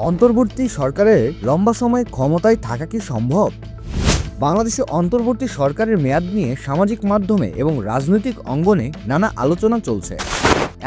অন্তর্বর্তী সরকারের লম্বা সময় ক্ষমতায় থাকা কি সম্ভব? বাংলাদেশে অন্তর্বর্তী সরকারের মেয়াদ নিয়ে সামাজিক মাধ্যমে এবং রাজনৈতিক অঙ্গনে নানা আলোচনা চলছে।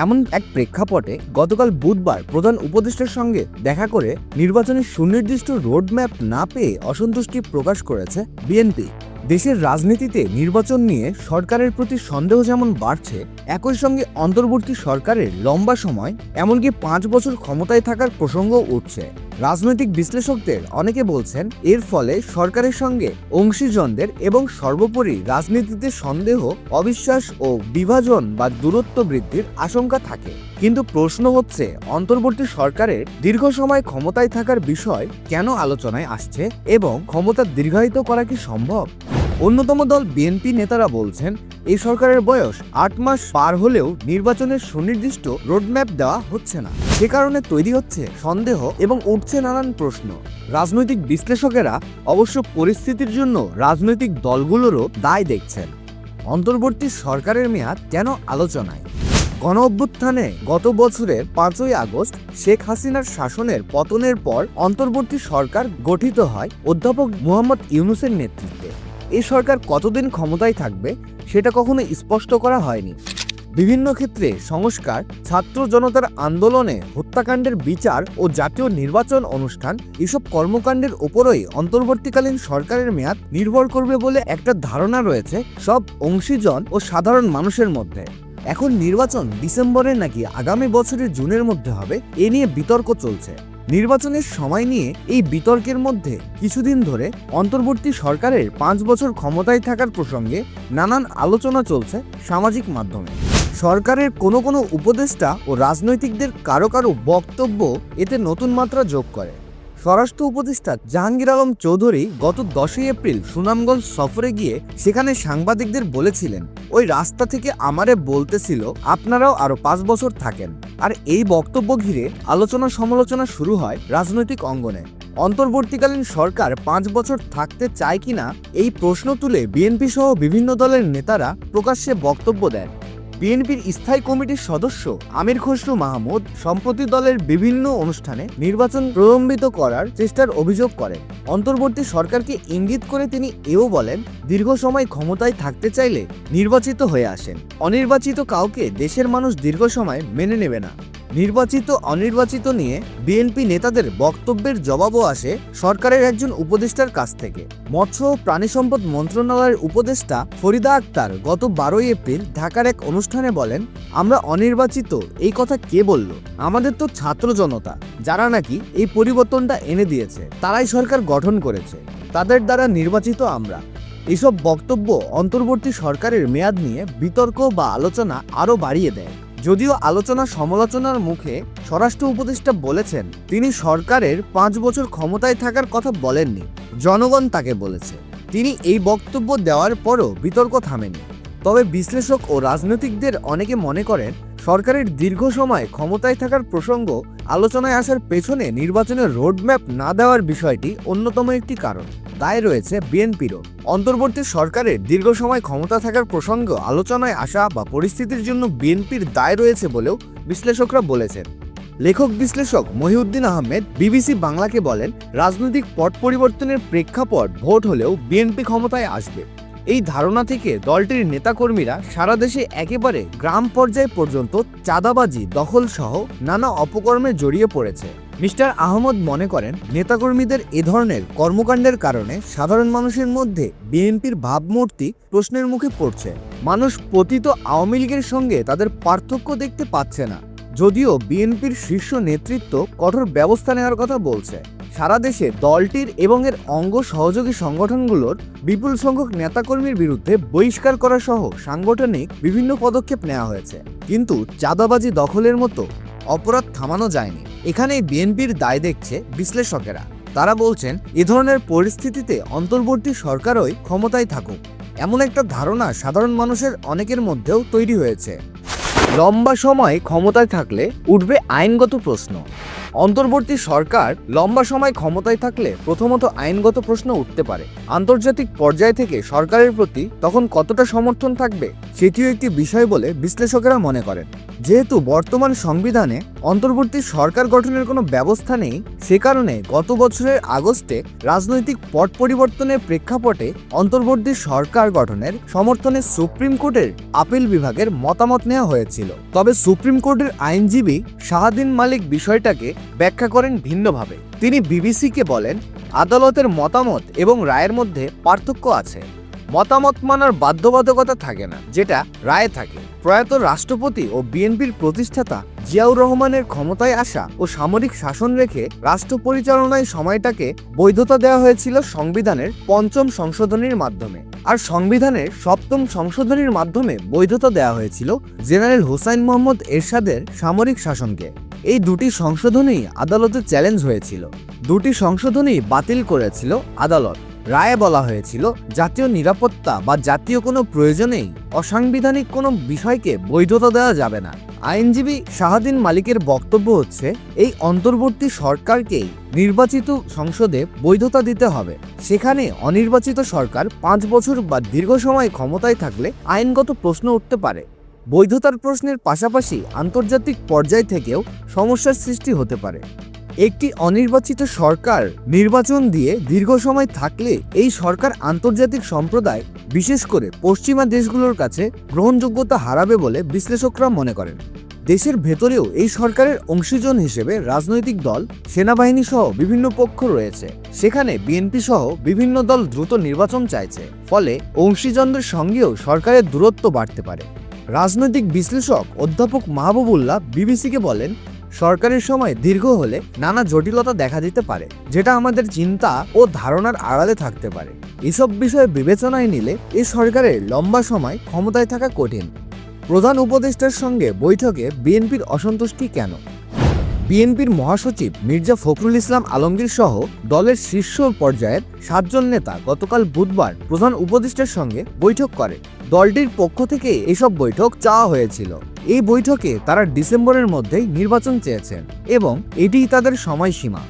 এমন এক প্রেক্ষাপটে গতকাল বুধবার প্রধান উপদেষ্টার সঙ্গে দেখা করে নির্বাচনের সুনির্দিষ্ট রোডম্যাপ না পেয়ে অসন্তুষ্টি প্রকাশ করেছে বিএনপি। দেশের রাজনীতিতে নির্বাচন নিয়ে সরকারের প্রতি সন্দেহ যেমন বাড়ছে, একই সঙ্গে অন্তর্বর্তী সরকারের লম্বা সময় এমনকি 5 বছর ক্ষমতায় থাকার প্রসঙ্গ উঠছে। রাজনৈতিক বিশ্লেষকদের অনেকে বলছেন এর ফলে সরকারের সঙ্গে অংশীজনদের এবং সর্বোপরি রাজনীতিতে সন্দেহ, অবিশ্বাস ও বিভাজন বা দূরত্ব বৃদ্ধির আশঙ্কা থাকে। কিন্তু প্রশ্ন হচ্ছে, অন্তর্বর্তী সরকারের দীর্ঘ সময় ক্ষমতায় থাকার বিষয় কেন আলোচনায় আসছে এবং ক্ষমতা দীর্ঘায়িত করা কি সম্ভব? অন্যতম দল বিএনপি নেতারা বলছেন, এই সরকারের বয়স 8 মাস পার হলেও নির্বাচনের সুনির্দিষ্ট রোডম্যাপ দেওয়া হচ্ছে না। সে কারণে তৈরি হচ্ছে সন্দেহ এবং উঠছে নানান প্রশ্ন। রাজনৈতিক বিশ্লেষকেরা অবশ্য পরিস্থিতির জন্য রাজনৈতিক দলগুলোরও দায় দেখছেন। অন্তর্বর্তী সরকারের মেয়াদ কেন আলোচনায়? গণঅভ্যুত্থানে গত বছরের 5ই আগস্ট শেখ হাসিনার শাসনের পতনের পর অন্তর্বর্তী সরকার গঠিত হয় অধ্যাপক মোহাম্মদ ইউনূসের নেতৃত্বে। এই সরকার কতদিন ক্ষমতায় থাকবে সেটা কখনো স্পষ্ট করা হয়নি। বিভিন্ন ক্ষেত্রে সংস্কার, ছাত্র জনতার আন্দোলনে হত্যাকাণ্ডের বিচার ও জাতীয় নির্বাচন অনুষ্ঠান, এসব কর্মকাণ্ডের ওপরই অন্তর্বর্তীকালীন সরকারের মেয়াদ নির্ভর করবে বলে একটা ধারণা রয়েছে সব অংশীজন ও সাধারণ মানুষের মধ্যে। এখন নির্বাচন ডিসেম্বরে নাকি আগামী বছরের জুনের মধ্যে হবে, এ নিয়ে বিতর্ক চলছে। নির্বাচনের সময় নিয়ে এই বিতর্কের মধ্যে কিছুদিন ধরে অন্তর্বর্তী সরকারের 5 বছর ক্ষমতায় থাকার প্রসঙ্গে নানান আলোচনা চলছে সামাজিক মাধ্যমে। সরকারের কোনো উপদেষ্টা ও রাজনৈতিকদের কারো বক্তব্য এতে নতুন মাত্রা যোগ করে। স্বরাষ্ট্র উপদেষ্টা জাহাঙ্গীর আলম চৌধুরী গত 10ই এপ্রিল সুনামগঞ্জ সফরে গিয়ে সেখানে সাংবাদিকদের বলেছিলেন, ওই রাস্তা থেকে আমারে বলতেছিল আপনারাও আরো 5 বছর থাকেন। আর এই বক্তব্য ঘিরে আলোচনা সমালোচনা শুরু হয় রাজনৈতিক অঙ্গনে। অন্তর্বর্তীকালীন সরকার 5 বছর থাকতে চায় কিনা এই প্রশ্ন তুলে বিএনপি সহ বিভিন্ন দলের নেতারা প্রকাশ্যে বক্তব্য দেন। বিএনপির স্থায়ী কমিটির সদস্য আমির খসরু মাহমুদ সম্প্রতি দলের বিভিন্ন অনুষ্ঠানে নির্বাচন প্রলম্বিত করার চেষ্টার অভিযোগ করেন। অন্তর্বর্তী সরকারকে ইঙ্গিত করে তিনি এও বলেন, দীর্ঘ সময় ক্ষমতায় থাকতে চাইলে নির্বাচিত হয়ে আসেন। অনির্বাচিত কাউকে দেশের মানুষ দীর্ঘ সময় মেনে নেবে না। নির্বাচিত অনির্বাচিত নিয়ে বিএনপি নেতাদের বক্তব্যের জবাবও আসে সরকারের একজন উপদেষ্টার কাছ থেকে। মৎস্য ও প্রাণী সম্পদ মন্ত্রণালয়ের উপদেষ্টা ফরিদা আক্তার গত 12ই এপ্রিল ঢাকার এক অনুষ্ঠানে বলেন, আমরা অনির্বাচিত এই কথা কে বলল? আমাদের তো ছাত্র জনতা, যারা নাকি এই পরিবর্তনটা এনে দিয়েছে, তারাই সরকার গঠন করেছে, তাদের দ্বারা নির্বাচিত আমরা। এসব বক্তব্য অন্তর্বর্তী সরকারের মেয়াদ নিয়ে বিতর্ক বা আলোচনা আরও বাড়িয়ে দেয়। যদিও আলোচনা সমালোচনার মুখে স্বরাষ্ট্র উপদেষ্টা বলেছেন, তিনি সরকারের 5 বছর ক্ষমতায় থাকার কথা বলেননি, জনগণ তাকে বলেছে। তিনি এই বক্তব্য দেওয়ার পরও বিতর্ক থামেনি। তবে বিশ্লেষক ও রাজনীতিকদের অনেকে মনে করেন, সরকারের দীর্ঘ সময় ক্ষমতায় থাকার প্রসঙ্গ আলোচনায় আসার পেছনে নির্বাচনের রোডম্যাপ না দেওয়ার বিষয়টি অন্যতম একটি কারণ। দায় রয়েছে বিএনপিরও। অন্তর্বর্তী সরকারের দীর্ঘ সময় ক্ষমতা থাকার প্রসঙ্গ আলোচনায় আসা বা পরিস্থিতির জন্য বিএনপির দায় রয়েছে বলেও বিশ্লেষকরা বলেছেন। লেখক বিশ্লেষক মহিউদ্দিন আহমেদ বিবিসি বাংলাকে বলেন, রাজনৈতিক পট পরিবর্তনের প্রেক্ষাপট ভোট হলেও বিএনপি ক্ষমতায় আসবে। এই ধারণা থেকে দলটির নেতাকর্মীরা সারা দেশে একেবারে গ্রাম পর্যায় পর্যন্ত চাঁদাবাজি, দখল সহ নানা অপকর্মে জড়িয়ে পড়েছে। মিস্টার আহমদ মনে করেন, নেতাকর্মীদের এ ধরনের কর্মকাণ্ডের কারণে সাধারণ মানুষের মধ্যে বিএনপির ভাবমূর্তি প্রশ্নের মুখে পড়ছে। মানুষ পতিত আওয়ামী লীগের সঙ্গে তাদের পার্থক্য দেখতে পাচ্ছে না। যদিও বিএনপির শীর্ষ নেতৃত্ব কঠোর ব্যবস্থা নেওয়ার কথা বলছে। সারা দেশে দলটির এবং এর অঙ্গ সহযোগী সংগঠনগুলোর বিপুল সংখ্যক নেতাকর্মীর বিরুদ্ধে বহিষ্কার করা সহ সাংগঠনিক বিভিন্ন পদক্ষেপ নেওয়া হয়েছে। কিন্তু চাঁদাবাজি, দখলের মতো অপরাধ থামানো যায়নি। এখানেই বিএনপির দায় দেখছে বিশ্লেষকেরা। তারা বলছেন, এ ধরনের পরিস্থিতিতে অন্তর্বর্তী সরকারই ক্ষমতায় থাকুক, এমন একটা ধারণা সাধারণ মানুষের অনেকের মধ্যেও তৈরি হয়েছে। লম্বা সময় ক্ষমতায় থাকলে উঠবে আইনগত প্রশ্ন। অন্তর্বর্তী সরকার লম্বা সময় ক্ষমতায় থাকলে প্রথমত আইনগত প্রশ্ন উঠতে পারে। আন্তর্জাতিক পর্যায় থেকে সরকারের প্রতি তখন কতটা সমর্থন থাকবে সেটিও একটি বিষয় বলে বিশ্লেষকেরা মনে করেন। যেহেতু বর্তমান সংবিধানে অন্তর্বর্তী সরকার গঠনের কোনো ব্যবস্থা নেই, সে কারণে গত বছরের আগস্টে রাজনৈতিক পট পরিবর্তনের প্রেক্ষাপটে অন্তর্বর্তী সরকার গঠনের সমর্থনে সুপ্রিম কোর্টের আপিল বিভাগের মতামত নেওয়া হয়েছিল। তবে সুপ্রিম কোর্টের আইনজীবী শাহাদিন মালিক বিষয়টাকে ব্যাখ্যা করেন ভিন্নভাবে। তিনি বিবিসিকে বলেন, আদালতের মতামত এবং রায়ের মধ্যে পার্থক্য আছে। মতামত মানার বাধ্যবাধকতা থাকে না, যেটা রায়ে থাকে। প্রয়াত রাষ্ট্রপতি ও বিএনপির প্রতিষ্ঠাতা জিয়াউর রহমানের ক্ষমতায় আসা ও সামরিক শাসন রেখে রাষ্ট্র পরিচালনায় সময়টাকে বৈধতা দেওয়া হয়েছিল সংবিধানের ৫ম সংশোধনীর মাধ্যমে, আর সংবিধানের ৭ম সংশোধনীর মাধ্যমে বৈধতা দেওয়া হয়েছিল জেনারেল হুসাইন মোহাম্মদ এরশাদের সামরিক শাসনকে। এই দুটি সংশোধনী আদালতে চ্যালেঞ্জ হয়েছিল, দুটি সংশোধনী বাতিল করেছিল আদালত। রায়ে বলা হয়েছিল জাতীয় নিরাপত্তা বা জাতীয় কোনো প্রয়োজনেই অসাংবিধানিক কোনো বিষয়কে বৈধতা দেওয়া যাবে না। আইনজীবী শাহাদিন মালিকের বক্তব্য হচ্ছে, এই অন্তর্বর্তী সরকারকেই নির্বাচিত সংসদে বৈধতা দিতে হবে। সেখানে অনির্বাচিত সরকার ৫ বছর বা দীর্ঘ সময় ক্ষমতায় থাকলে আইনগত প্রশ্ন উঠতে পারে। বৈধতার প্রশ্নের পাশাপাশি আন্তর্জাতিক পর্যায় থেকেও সমস্যার সৃষ্টি হতে পারে। একটি অনির্বাচিত সরকার নির্বাচন দিয়ে দীর্ঘ সময় থাকলে এই সরকার আন্তর্জাতিক সম্প্রদায়, বিশেষ করে পশ্চিমা দেশগুলোর কাছে গ্রহণযোগ্যতা হারাবে বলে বিশ্লেষকরা মনে করেন। দেশের ভেতরেও এই সরকারের অংশীজন হিসেবে রাজনৈতিক দল, সেনাবাহিনী সহ বিভিন্ন পক্ষ রয়েছে। সেখানে বিএনপি সহ বিভিন্ন দল দ্রুত নির্বাচন চাইছে, ফলে অংশীজনদের সঙ্গেও সরকারের দূরত্ব বাড়তে পারে। রাজনৈতিক বিশ্লেষক অধ্যাপক মাহবুবুল্লাহ বিবিসিকে বলেন, সরকারের সময় দীর্ঘ হলে নানা জটিলতা দেখা দিতে পারে, যেটা আমাদের চিন্তা ও ধারণার আড়ালে থাকতে পারে। এসব বিষয় বিবেচনায় নিলে এই সরকারের লম্বা সময় ক্ষমতায় থাকা কঠিন। প্রধান উপদেষ্টার সঙ্গে বৈঠকে বিএনপির অসন্তুষ্টি কেন? বিএনপির মহাসচিব মির্জা ফখরুল ইসলাম আলমগীর সহ দলের শীর্ষ পর্যায়ের ৭ জন নেতা গতকাল বুধবার প্রধান উপদেষ্টার সঙ্গে বৈঠক করে। দলটির পক্ষ থেকে এসব বৈঠক চাওয়া হয়েছিল। এই বৈঠকে তারা ডিসেম্বরের মধ্যেই নির্বাচন চেয়েছেন এবং এটিই তাদের সময়সীমা।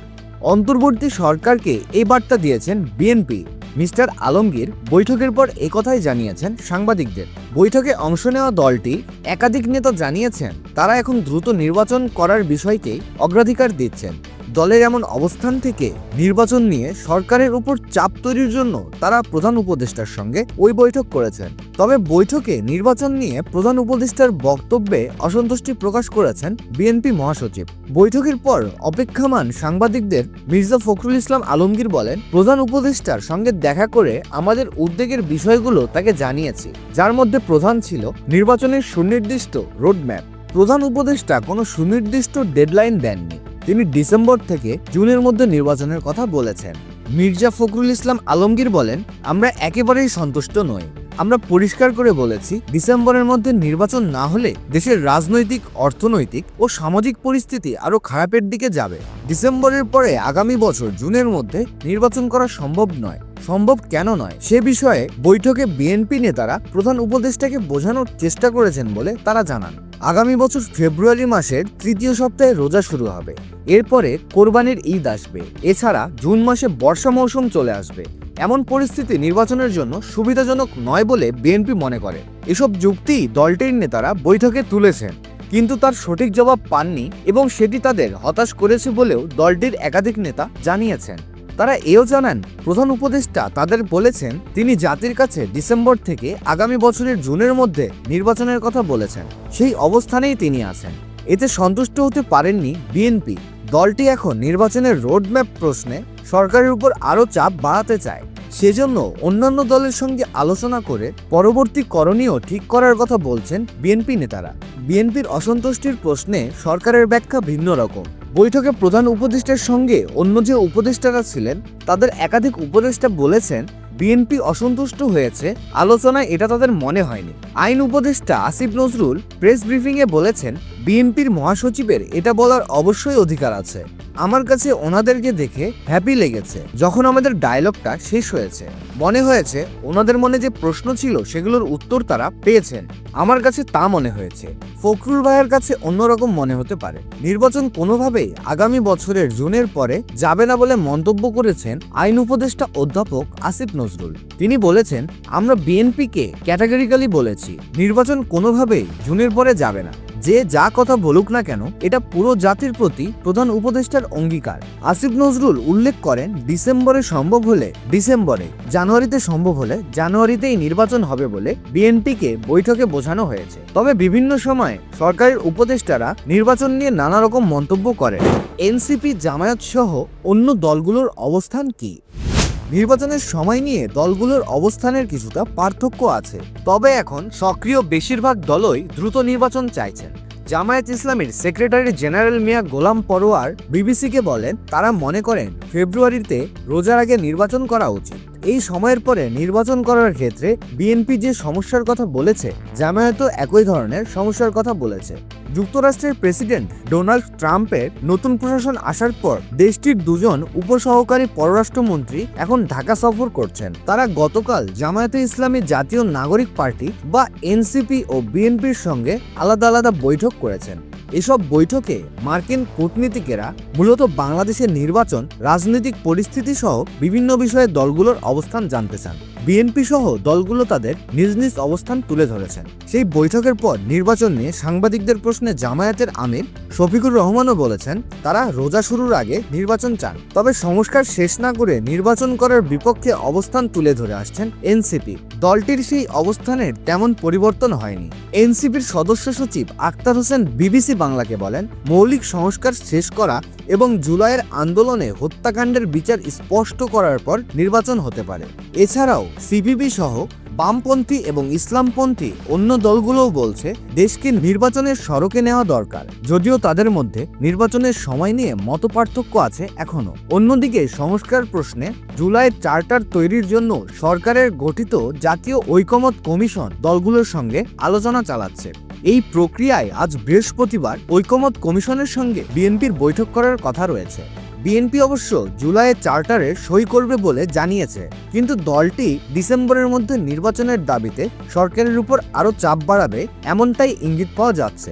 অন্তর্বর্তী সরকারকে এই বার্তা দিয়েছেন বিএনপি। মিস্টার আলমগীর বৈঠকের পর একথাই জানিয়েছেন সাংবাদিকদের। বৈঠকে অংশ নেওয়া দলটি একাধিক নেতা জানিয়েছেন তারা এখন দ্রুত নির্বাচন করার বিষয়কেই অগ্রাধিকার দিচ্ছেন। দলের এমন অবস্থান থেকে নির্বাচন নিয়ে সরকারের উপর চাপ তৈরির জন্য তারা প্রধান উপদেষ্টার সঙ্গে ওই বৈঠক করেছেন। তবে বৈঠকে নির্বাচন নিয়ে প্রধান উপদেষ্টার বক্তব্যে অসন্তুষ্টি প্রকাশ করেছেন বিএনপি মহাসচিব। বৈঠকের পর অপেক্ষমাণ সাংবাদিকদের মির্জা ফখরুল ইসলাম আলমগীর বলেন, প্রধান উপদেষ্টার সঙ্গে দেখা করে আমাদের উদ্বেগের বিষয়গুলো তাকে জানিয়েছি, যার মধ্যে প্রধান ছিল নির্বাচনের সুনির্দিষ্ট রোডম্যাপ। প্রধান উপদেষ্টা কোনো সুনির্দিষ্ট ডেডলাইন দেননি। তিনি ডিসেম্বর থেকে জুনের মধ্যে নির্বাচনের কথা বলেছেন। মির্জা ফখরুল ইসলাম আলমগীর বলেন, আমরা একেবারেই সন্তুষ্ট নই। আমরা পরিষ্কার করে বলেছি, ডিসেম্বরের মধ্যে নির্বাচন না হলে দেশের রাজনৈতিক, অর্থনৈতিক ও সামাজিক পরিস্থিতি আরও খারাপের দিকে যাবে। ডিসেম্বরের পরে আগামী বছর জুনের মধ্যে নির্বাচন করা সম্ভব নয়। সম্ভব কেন নয় সে বিষয়ে বৈঠকে বিএনপি নেতারা প্রধান উপদেষ্টাকে বোঝানোর চেষ্টা করেছেন বলে তারা জানান। আগামী বছর ফেব্রুয়ারি মাসের ৩য় সপ্তাহে রোজা শুরু হবে। এরপরে কোরবানির ঈদ আসবে। এছাড়া জুন মাসে বর্ষা মৌসুম চলে আসবে। এমন পরিস্থিতি নির্বাচনের জন্য সুবিধাজনক নয় বলে বিএনপি মনে করে। এসব যুক্তি দলটির নেতারা বৈঠকে তুলেছেন, কিন্তু তার সঠিক জবাব পাননি এবং সেটি তাদের হতাশ করেছে বলেও দলটির একাধিক নেতা জানিয়েছেন। তারা এও জানান, প্রধান উপদেষ্টা তাদের বলেছেন তিনি জাতির কাছে ডিসেম্বর থেকে আগামী বছরের জুনের মধ্যে নির্বাচনের কথা বলেছেন। সেই অবস্থানেই তিনি আছেন। এতে সন্তুষ্ট হতে পারেননি বিএনপি। দলটি এখন নির্বাচনের রোডম্যাপ প্রশ্নে সরকারের উপর আরও চাপ বাড়াতে চায়। সেজন্য অন্যান্য দলের সঙ্গে আলোচনা করে পরবর্তী করণীয় ঠিক করার কথা বলছেন বিএনপি নেতারা। বিএনপির অসন্তুষ্টির প্রশ্নে সরকারের ব্যাখ্যা ভিন্ন রকম। বৈঠকে প্রধান উপদেষ্টার সঙ্গে অন্য যে উপদেষ্টারা ছিলেন তাদের একাধিক উপদেষ্টা বলেছেন, বিএনপি অসন্তুষ্ট হয়েছে, আলোচনায় এটা তাদের মনে হয়নি। আইন উপদেষ্টা আসিফ নজরুল প্রেস ব্রিফিংয়ে বলেছেন, বিএনপির মহাসচিবের এটা বলার অবশ্যই অধিকার আছে। আমার কাছে ওনাদেরকে দেখে হ্যাপি লেগেছে। যখন আমাদের ডায়লগটা শেষ হয়েছে মনে হয়েছে ওনাদের মনে যে প্রশ্ন ছিল সেগুলোর উত্তর তারা পেয়েছেন। আমার কাছে তা মনে হয়েছে। ফখরুল ভাইয়ের কাছে অন্যরকম মনে হতে পারে। নির্বাচন কোনোভাবেই আগামী বছরের জুনের পরে যাবে না বলে মন্তব্য করেছেন আইন উপদেষ্টা অধ্যাপক আসিফ নজরুল। তিনি বলেছেন, আমরা বিএনপিকে ক্যাটাগরিক্যালি বলেছি নির্বাচন কোনোভাবেই জুনের পরে যাবে না। যে যা কথা বলুক না কেন, এটা পুরো জাতির প্রতি প্রধান উপদেষ্টার অঙ্গীকার। আসিফ নজরুল উল্লেখ করেন, ডিসেম্বরে সম্ভব হলে ডিসেম্বরে, জানুয়ারিতে সম্ভব হলে জানুয়ারিতেই নির্বাচন হবে বলে বিএনপিকে বৈঠকে বোঝানো হয়েছে। তবে বিভিন্ন সময়ে সরকারের উপদেষ্টারা নির্বাচন নিয়ে নানা রকম মন্তব্য করেন। এনসিপি, জামায়াত সহ অন্য দলগুলোর অবস্থান কি? নির্বাচনের সময় নিয়ে দলগুলোর অবস্থানের কিছুটা পার্থক্য আছে, তবে এখন সক্রিয় বেশিরভাগ দলই দ্রুত নির্বাচন চাইছেন। জামায়াত ইসলামীর সেক্রেটারি জেনারেল মিয়া গোলাম পরোয়ার বিবিসিকে বলেন, তারা মনে করেন ফেব্রুয়ারিতে রোজার আগে নির্বাচন করা উচিত। এই সময়ের পরে নির্বাচন করার ক্ষেত্রে বিএনপি যে সমস্যার কথা বলেছে, জামায়াতও একই ধরনের সমস্যার কথা বলেছে। যুক্তরাষ্ট্রের প্রেসিডেন্ট ডোনাল্ড ট্রাম্পের নতুন প্রশাসন আসার পর দেশটির দুজন উপসহকারী পররাষ্ট্রমন্ত্রী এখন ঢাকা সফর করছেন। তারা গতকাল জামায়াতে ইসলামী জাতীয় নাগরিক পার্টি বা এনসিপি ও বিএনপির সঙ্গে আলাদা আলাদা বৈঠক করেছেন। এসব বৈঠকে মার্কিন কূটনীতিকেরা মূলত বাংলাদেশের নির্বাচন, রাজনৈতিক পরিস্থিতি সহ বিভিন্ন বিষয়ে দলগুলোর অবস্থান জানতে চান। বিএনপি সহ দলগুলো তাদের নিজ নিজ অবস্থান তুলে ধরেছেন। সেই বৈঠকের পর নির্বাচন নিয়ে সাংবাদিকদের প্রশ্নে জামায়াতের আমির শফিকুর রহমানও বলেছেন, তারা রোজা শুরুর আগে নির্বাচন চান, তবে সংস্কার শেষ না করে নির্বাচন করার বিপক্ষে অবস্থান তুলে ধরে আসছেন এনসিপি। দলটির সেই অবস্থানের তেমন পরিবর্তন হয়নি। এনসিপির সদস্য সচিব আক্তার হোসেন বিবিসি বাংলাকে বলেন, মৌলিক সংস্কার শেষ করা এবং জুলাইয়ের আন্দোলনে হত্যাকাণ্ডের বিচার স্পষ্ট করার পর নির্বাচন হতে পারে। এছাড়াও সিপিবি সহ বামপন্থী এবং ইসলামপন্থী অন্য দলগুলোও বলছে দেশকে নির্বাচনের সড়কে নেওয়া দরকার, যদিও তাদের মধ্যে নির্বাচনের সময় নিয়ে মতপার্থক্য আছে এখনো। অন্যদিকে সংস্কার প্রশ্নে জুলাই চার্টার তৈরির জন্য সরকারের গঠিত জাতীয় ঐকমত্য কমিশন দলগুলোর সঙ্গে আলোচনা চালাচ্ছে। এই প্রক্রিয়ায় আজ বৃহস্পতিবার ঐকমত্য কমিশনের সঙ্গে বিএনপির বৈঠক করার কথা রয়েছে। বিএনপি অবশ্য জুলাইয়ে চার্টারে সই করবে বলে জানিয়েছে, কিন্তু দলটি ডিসেম্বরের মধ্যে নির্বাচনের দাবিতে সরকারের উপর আরও চাপ বাড়াবে এমনটাই ইঙ্গিত পাওয়া যাচ্ছে।